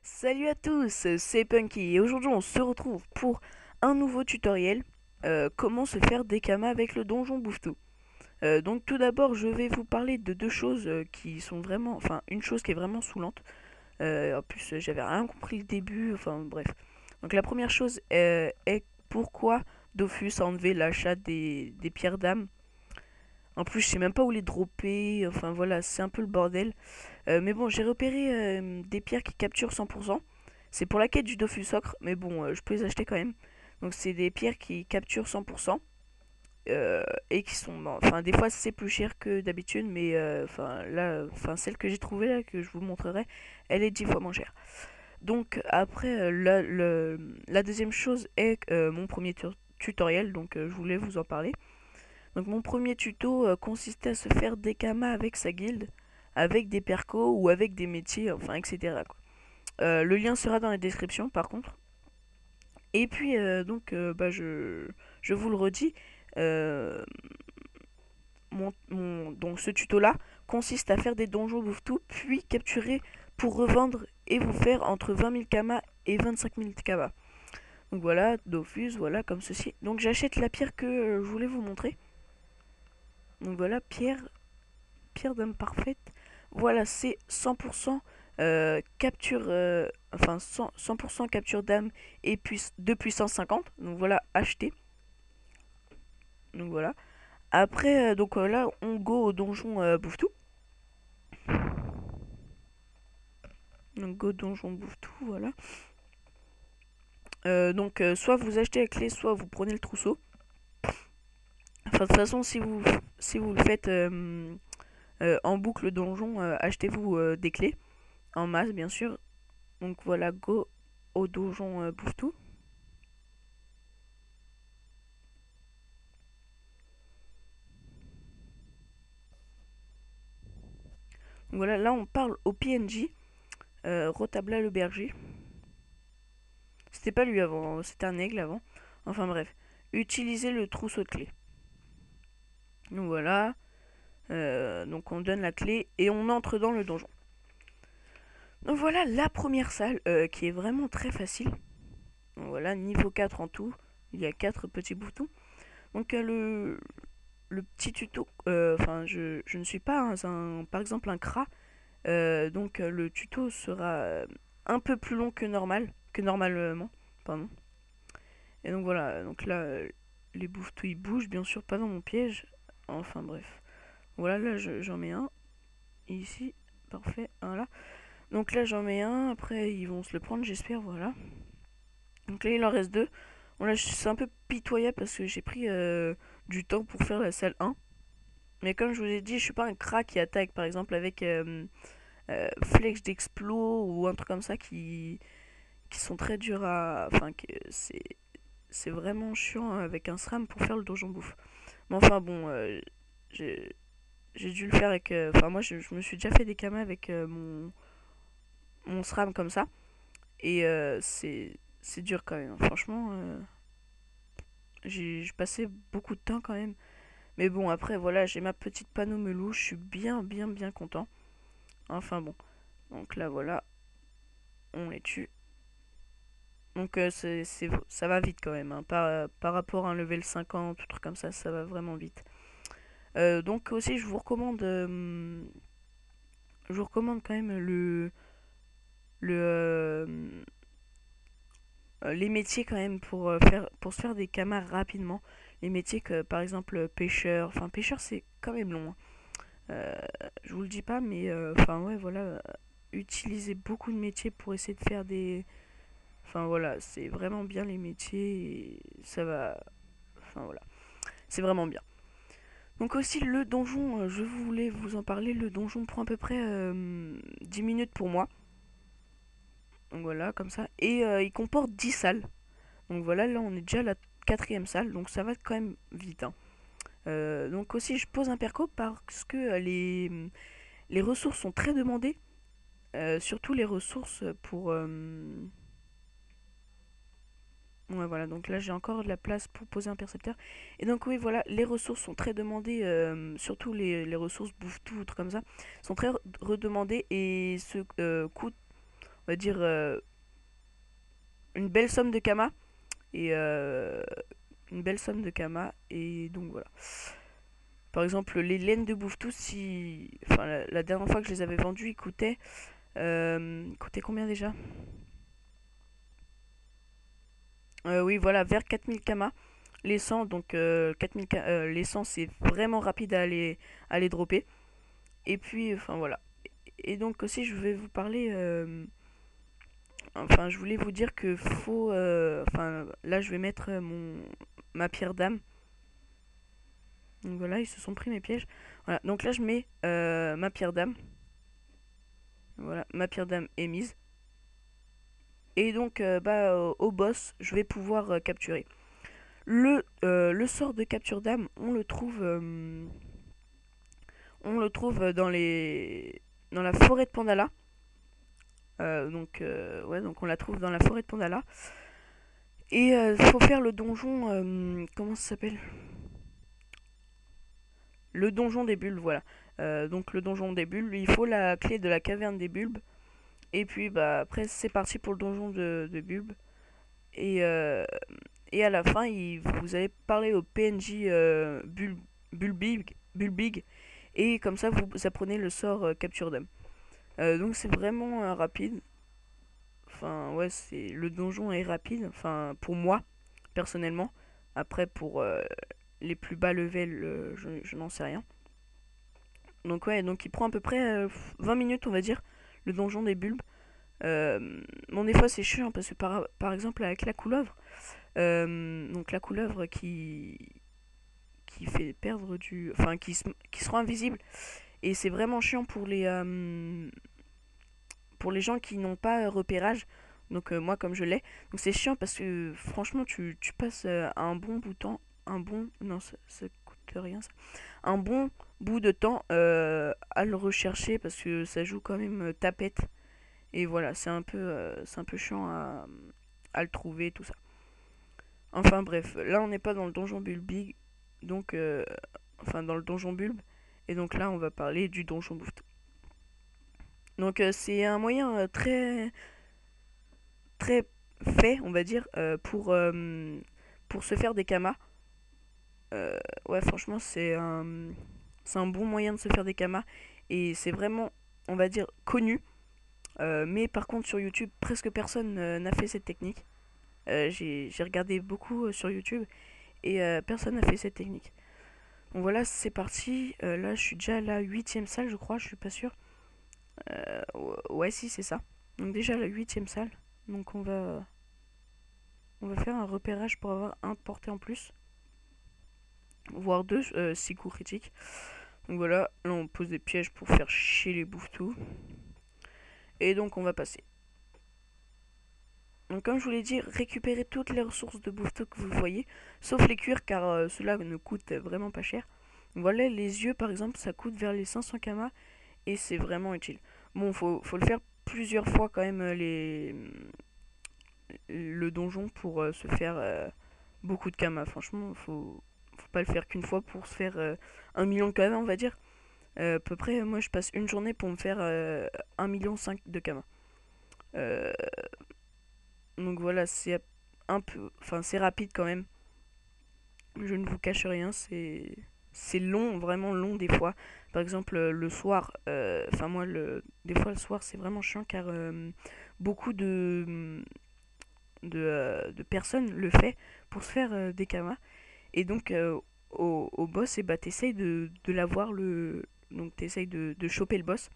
Salut à tous, c'est Punky et aujourd'hui on se retrouve pour un nouveau tutoriel, comment se faire des kamas avec le donjon Bouffe-Tout. Donc tout d'abord je vais vous parler de deux choses qui sont vraiment, enfin une chose qui est vraiment saoulante. En plus j'avais rien compris le début, enfin bref. Donc la première chose est pourquoi Dofus a enlevé l'achat des pierres d'âme. En plus je sais même pas où les dropper, enfin voilà c'est un peu le bordel. Mais bon, j'ai repéré des pierres qui capturent 100%. C'est pour la quête du Dofus Ocre, mais bon, je peux les acheter quand même. Donc c'est des pierres qui capturent 100%. Et qui sont, bon, enfin des fois c'est plus cher que d'habitude, mais enfin là, enfin celle que j'ai trouvée là que je vous montrerai, elle est 10 fois moins chère. Donc après la deuxième chose est mon premier tutoriel, donc je voulais vous en parler. Donc mon premier tuto consistait à se faire des kamas avec sa guilde, avec des percos ou avec des métiers, enfin etc. quoi. Le lien sera dans la description par contre. Et puis bah, je vous le redis, euh, donc ce tuto là consiste à faire des donjons bouffe-tout, puis capturer pour revendre et vous faire entre 20 000 kamas et 25 000 kamas. Donc voilà, Dofus, voilà comme ceci. Donc j'achète la pierre que je voulais vous montrer. Donc voilà, pierre d'âme parfaite. Voilà, c'est 100% capture, enfin 100% capture d'âme et de puissance 50. Donc voilà, acheter. Donc voilà. Après, là, on go au donjon bouffe-tout. Donc go donjon bouffe-tout, voilà. Soit vous achetez la clé, soit vous prenez le trousseau. Enfin, de toute façon, si vous le faites en boucle donjon, achetez-vous des clés. En masse, bien sûr. Donc voilà, go au donjon bouffe-tout. Donc voilà, là on parle au PNJ, Rotabla le berger. C'était pas lui avant, c'était un aigle avant. Enfin bref, utilisez le trousseau de clés. Donc voilà, donc on donne la clé et on entre dans le donjon. Donc voilà la première salle qui est vraiment très facile. Donc voilà, niveau 4 en tout, il y a 4 petits boutons. Donc le petit tuto, enfin je ne suis pas par exemple un crat, donc le tuto sera un peu plus long que normalement, pardon. Et donc voilà, donc là les bouffetous ils bougent, bien sûr pas dans mon piège. Enfin bref, voilà là j'en mets un ici, parfait, voilà. Donc là j'en mets un, après ils vont se le prendre j'espère, voilà. Donc là il en reste deux. Bon là c'est un peu pitoyable parce que j'ai pris du temps pour faire la salle 1. Mais comme je vous ai dit, je suis pas un crack qui attaque par exemple avec flex d'explos ou un truc comme ça qui sont très durs à. Enfin, c'est vraiment chiant avec un SRAM pour faire le donjon bouffe. Mais enfin bon, j'ai j'ai dû le faire avec. Enfin, moi je me suis déjà fait des kamas avec mon SRAM comme ça. Et c'est dur quand même. Franchement, j'ai passé beaucoup de temps quand même. Mais bon, après voilà, j'ai ma petite panneau melou, je suis bien content. Enfin bon, donc là voilà, on les tue. Donc ça va vite quand même, hein. Par rapport à un level 50 ou truc comme ça va vraiment vite. Donc aussi je vous recommande quand même les métiers quand même pour se faire des camas rapidement. Les métiers que par exemple pêcheur, enfin pêcheur c'est quand même long, hein. Euh, je vous le dis pas, mais enfin ouais voilà, utilisez beaucoup de métiers pour essayer de faire des. Enfin voilà, c'est vraiment bien les métiers et ça va. Enfin voilà, c'est vraiment bien. Donc aussi le donjon, je voulais vous en parler, le donjon prend à peu près 10 minutes pour moi. Donc voilà, comme ça. Et il comporte 10 salles. Donc voilà, là on est déjà à la quatrième salle, donc ça va quand même vite, hein. Donc aussi je pose un perco parce que les ressources sont très demandées. Surtout les ressources pour... Ouais, voilà, donc là j'ai encore de la place pour poser un percepteur. Et donc oui, voilà, les ressources sont très demandées, surtout les ressources bouffe-tout, trucs comme ça, sont très redemandées et se coûtent on va dire, une belle somme de kama. Et une belle somme de kama. Et donc voilà. Par exemple, les laines de Bouvetou, si... Enfin, la dernière fois que je les avais vendues, ils coûtaient... coûtaient combien déjà? Oui, voilà, vers 4000 kama. Les 100, donc 4000 les 100, c'est vraiment rapide à les dropper. Et puis, enfin voilà. Et donc aussi, je vais vous parler... enfin, je voulais vous dire que faut... enfin, là, je vais mettre ma pierre d'âme. Donc voilà, ils se sont pris mes pièges. Voilà, donc là, je mets ma pierre d'âme. Voilà, ma pierre d'âme est mise. Et donc, au boss, je vais pouvoir capturer. Le sort de capture d'âme, on le trouve dans la forêt de Pandala. Ouais, donc on la trouve dans la forêt de Pandala. Et faut faire le donjon, comment ça s'appelle? Le donjon des bulbes, voilà. Donc le donjon des bulbes, il faut la clé de la caverne des bulbes. Et puis bah après c'est parti pour le donjon de bulbes. Et, euh, et à la fin, vous allez parler au PNJ Bulbig. Et comme ça, vous apprenez le sort capture d'âme. Donc c'est vraiment rapide. Enfin, ouais, le donjon est rapide. Enfin, pour moi, personnellement. Après, pour les plus bas levels, je n'en sais rien. Donc, ouais, donc il prend à peu près 20 minutes, on va dire, le donjon des bulbes. Bon, des fois, c'est chiant parce que, par exemple, avec la couleuvre, donc la couleuvre qui fait perdre du. Enfin, qui se rend invisible. Et c'est vraiment chiant pour les gens qui n'ont pas repérage. Donc moi comme je l'ai. Donc c'est chiant parce que franchement tu passes un bon bout de temps. Un bon... Non ça coûte rien ça. Un bon bout de temps à le rechercher parce que ça joue quand même tapette. Et voilà, c'est un peu chiant à le trouver, tout ça. Enfin bref, là on n'est pas dans le donjon bulbig. Donc, enfin dans le donjon bulbe. Et donc là on va parler du donjon bouffetou. Donc c'est un moyen très fait, on va dire, pour se faire des kamas. Ouais, franchement, c'est un bon moyen de se faire des kamas. Et c'est vraiment, on va dire, connu. Mais par contre, sur YouTube, presque personne n'a fait cette technique. J'ai regardé beaucoup sur YouTube et personne n'a fait cette technique. Donc voilà, c'est parti. Là, je suis déjà à la 8ème salle, je crois, je suis pas sûr. Ouais, si, c'est ça. Donc déjà, la 8ème salle. Donc on va faire un repérage pour avoir un porté en plus, voire deux, 6 coups critiques. Donc voilà, là on pose des pièges pour faire chier les bouffetous. Et donc on va passer. Donc comme je vous l'ai dit, récupérez toutes les ressources de bouffetous que vous voyez, sauf les cuirs car ceux-là ne coûtent vraiment pas cher. Donc voilà, les yeux par exemple, ça coûte vers les 500 kamas et c'est vraiment utile. Bon, faut le faire plusieurs fois quand même le donjon pour se faire beaucoup de kamas. Franchement, faut pas le faire qu'une fois pour se faire 1 million de kamas, on va dire. À peu près, moi je passe une journée pour me faire 1,5 million de kamas. Euh, donc voilà, c'est un peu. Enfin, c'est rapide quand même. Je ne vous cache rien, c'est long, vraiment long des fois. Par exemple, le soir, enfin moi, des fois le soir, c'est vraiment chiant car beaucoup de personnes le fait pour se faire des kamas. Et donc, au boss, et bah, t'essayes de l'avoir, donc t'essayes de choper le boss.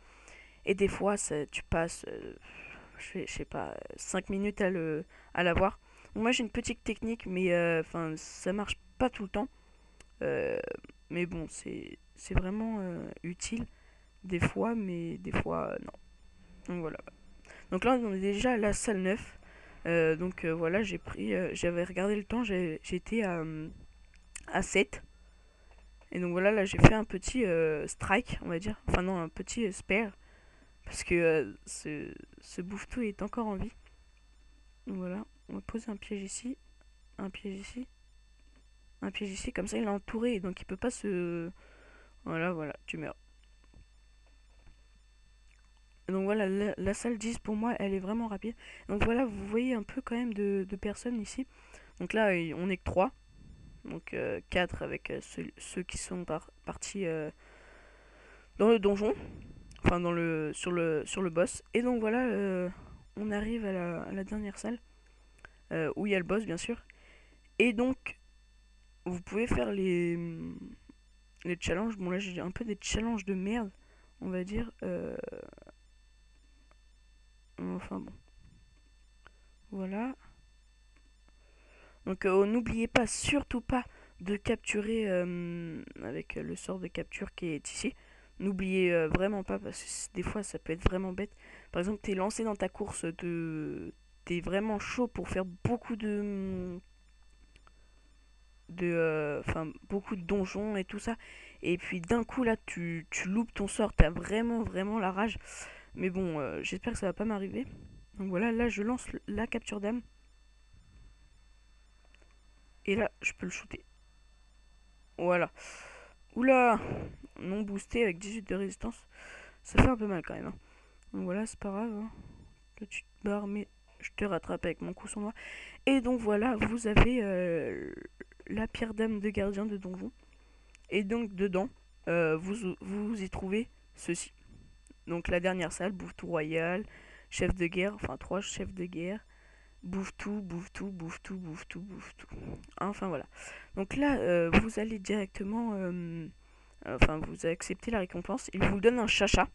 Et des fois, tu passes, je sais pas, 5 minutes à l'avoir. Moi, j'ai une petite technique, mais enfin, ça marche pas tout le temps. Euh, mais bon, c'est vraiment utile des fois, mais des fois, non. Donc voilà. Donc là, on est déjà à la salle 9. Donc voilà, j'avais regardé le temps, j'étais à 7. Et donc voilà, là j'ai fait un petit strike, on va dire. Enfin non, un petit spare. Parce que ce bouffetou est encore en vie. Donc voilà, on va poser un piège ici, un piège ici, un piège ici. Comme ça il est entouré, donc il peut pas se... Voilà, tu meurs. Donc voilà, la salle 10 pour moi, elle est vraiment rapide. Donc voilà, vous voyez un peu quand même de personnes ici. Donc là, on est que 3. Donc 4 avec ceux qui sont partis dans le donjon. Enfin, sur le boss. Et donc voilà, on arrive à la dernière salle. Où il y a le boss, bien sûr. Et donc, vous pouvez faire les challenges. Bon, là, j'ai un peu des challenges de merde, on va dire. Enfin bon. Voilà. Donc n'oubliez pas, surtout pas, de capturer avec le sort de capture qui est ici. N'oubliez vraiment pas, parce que des fois ça peut être vraiment bête. Par exemple, t'es lancé dans ta course, t'es vraiment chaud pour faire beaucoup beaucoup de donjons et tout ça. Et puis d'un coup là, tu loupes ton sort, t'as vraiment la rage. Mais bon, j'espère que ça va pas m'arriver. Donc voilà, là je lance la capture d'âme. Et là, je peux le shooter. Voilà. Oula, non boosté avec 18 de résistance. Ça fait un peu mal quand même. Hein. Donc voilà, c'est pas grave. Hein. Là, tu te barres, mais je te rattrape avec mon coup sans noir. Et donc voilà, vous avez la pierre d'âme de gardien de donjon. Et donc dedans, vous y trouvez ceci. Donc la dernière salle, bouffe-tout royal, chef de guerre, enfin 3 chefs de guerre, bouffe-tout, bouffe-tout, bouffe-tout, bouffe-tout, bouffe-tout. Enfin voilà. Donc là, vous allez directement... enfin, vous acceptez la récompense. Il vous donne un chacha.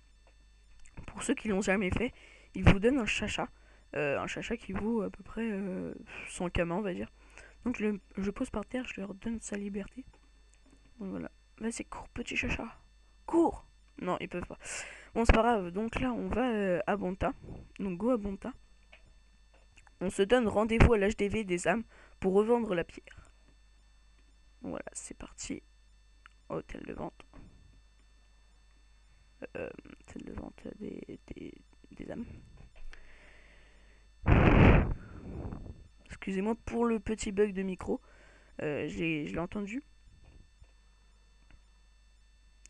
Pour ceux qui l'ont jamais fait, il vous donne un chacha. Un chacha qui vaut à peu près 100 kamas, on va dire. Donc je pose par terre, je leur donne sa liberté. Donc voilà. Vas-y, cours, petit chacha. Cours. Non, ils peuvent pas. Bon, c'est pas grave. Donc là, on va à Bonta. Donc go à Bonta. On se donne rendez-vous à l'HDV des âmes pour revendre la pierre. Donc voilà, c'est parti. Hôtel de vente. Hôtel de vente des âmes. Excusez-moi pour le petit bug de micro. Je l'ai entendu.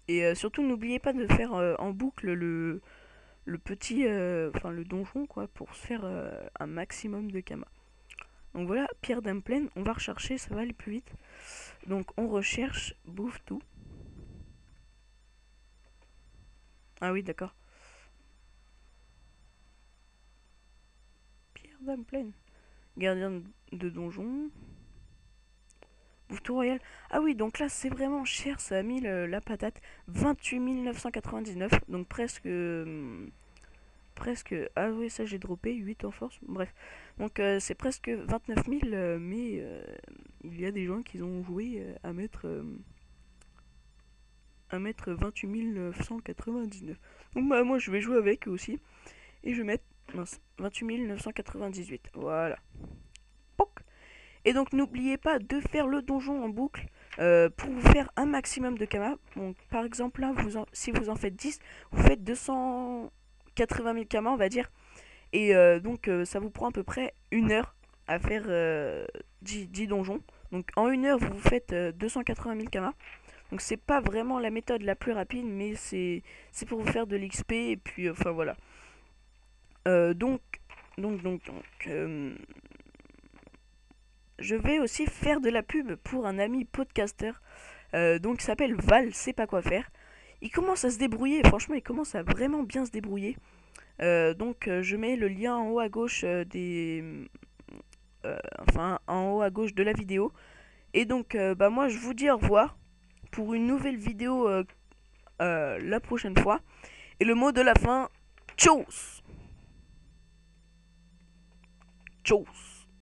Et surtout, n'oubliez pas de faire en boucle le petit, enfin le donjon quoi, pour se faire un maximum de kamas. Donc voilà, pierre d'âme pleine, on va rechercher, ça va aller plus vite. Donc on recherche, bouffe tout. Ah oui, d'accord. Pierre d'âme pleine. Gardien de donjon. Bouffe tout royal. Ah oui, donc là c'est vraiment cher, ça a mis la patate. 28 999, donc presque... presque... Ah oui, ça j'ai droppé, 8 en force, bref. Donc c'est presque 29 000, mais il y a des gens qui ont joué à mettre 28 999. Donc bah, moi je vais jouer avec eux aussi. Et je vais mettre 28 998. Voilà. Poc. Et donc n'oubliez pas de faire le donjon en boucle pour vous faire un maximum de kamas. Donc par exemple là, si vous en faites 10, vous faites 280 000 kamas on va dire. Et donc ça vous prend à peu près 1 heure à faire 10 donjons. Donc en 1 heure vous faites 280 000 kamas. Donc c'est pas vraiment la méthode la plus rapide, mais c'est pour vous faire de l'XP et puis enfin voilà. Donc, je vais aussi faire de la pub pour un ami podcaster, donc il s'appelle Val, sait pas quoi faire. Il commence à se débrouiller, franchement il commence à vraiment bien se débrouiller. Donc je mets le lien en haut à gauche enfin en haut à gauche de la vidéo. Et donc bah moi je vous dis au revoir pour une nouvelle vidéo la prochaine fois. Et le mot de la fin, tchuss. Tchuss.